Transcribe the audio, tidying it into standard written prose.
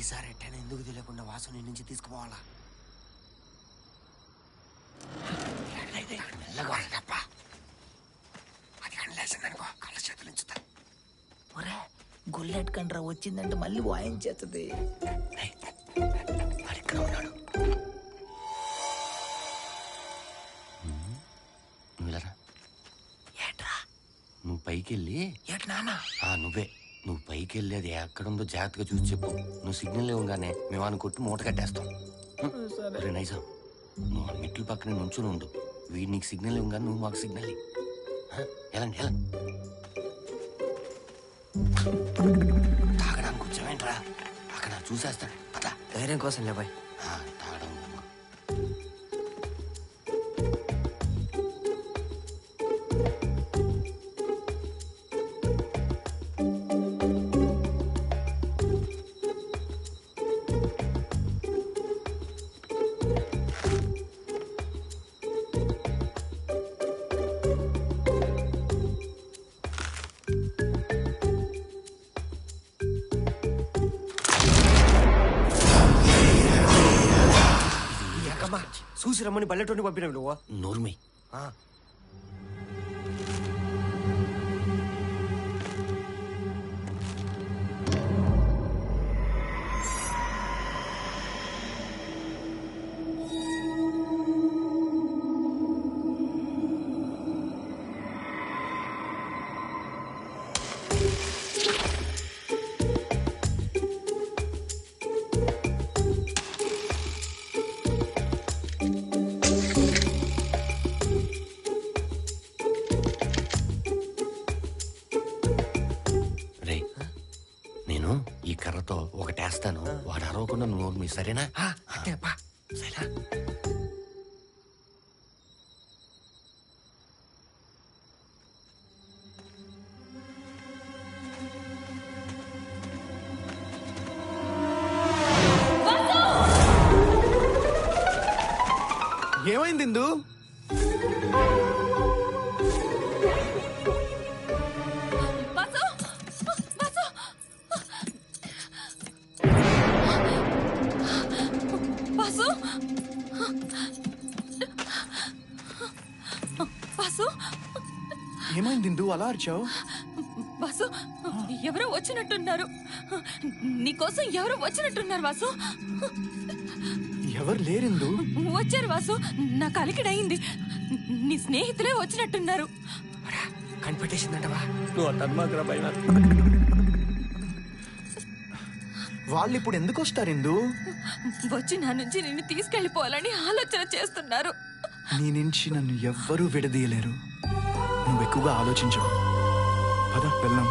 ఈసారి ఎట్టైనా ఎందుకు తెలియకుండా వాసు నీ నుంచి తీసుకుపోవాలా? మెల్లగా తప్ప అది అనలేసిందనుకో కళ్ళ చేతులు ఉంచుతా. ఒరే గుల్లెట్ కండ్రా వచ్చిందంటే మళ్ళీ వాయించేస్తుంది. ఇక్కడ ఉన్నాడు. నువ్వులరా ఏట్రా నువ్వు పైకి వెళ్ళి ఏట్ నాన్న నువ్వు పైకి వెళ్ళి అది ఎక్కడుందో జాగ్రత్తగా చూసి చెప్పు. నువ్వు సిగ్నల్ ఇవ్వగానే మేము అని కొట్టి మూట కట్టేస్తాం. రే నైజాం, నువ్వు మెట్ల పక్కనే నుంచుని ఉండు. వీడు నీకు సిగ్నల్ ఇవ్వగానే నువ్వు మాకు సిగ్నల్ ఎలాంటి తాగడానికి కూర్చోవేంట్రా? అక్కడ చూసేస్తాడు. అట్లా ధైర్యం కోసం లేబాయ్. తాగడం చూసి రమ్మని బల్లెటోని పంపినావు నువ్వు. నోర్మి ఈ కర్రతో ఒకటేస్తాను, వాడు అరవకుండా నోర్మి. సరేనా? సరేనా? ఏమైంది ఇందు? ఏమైంది ఇందు అలా అరిచావు? వాసు, ఎవరో వచ్చినట్టున్నారు. నీకోసం ఎవరో వచ్చినట్టున్నారు వాసు. ఎవరు లేరిందు? వచ్చారు వాసు, నాకు అలికిడయింది. నీ స్నేహితులే వచ్చినట్టున్నారు. కనిపెట్టేసిందంటవా? నువ్వు తన్మాకరా భయనా. వాళ్ళు ఇప్పుడు ఎందుకు వస్తారు ఇందు? వచ్చి నా నుంచి నిన్ను తీసుకెళ్లిపోవాలని ఆలోచన చేస్తున్నారు. నీ నుంచి నన్ను ఎవ్వరూ విడదీయలేరు. నువ్వు ఎక్కువగా ఆలోచించవు. పద వెళ్దాం.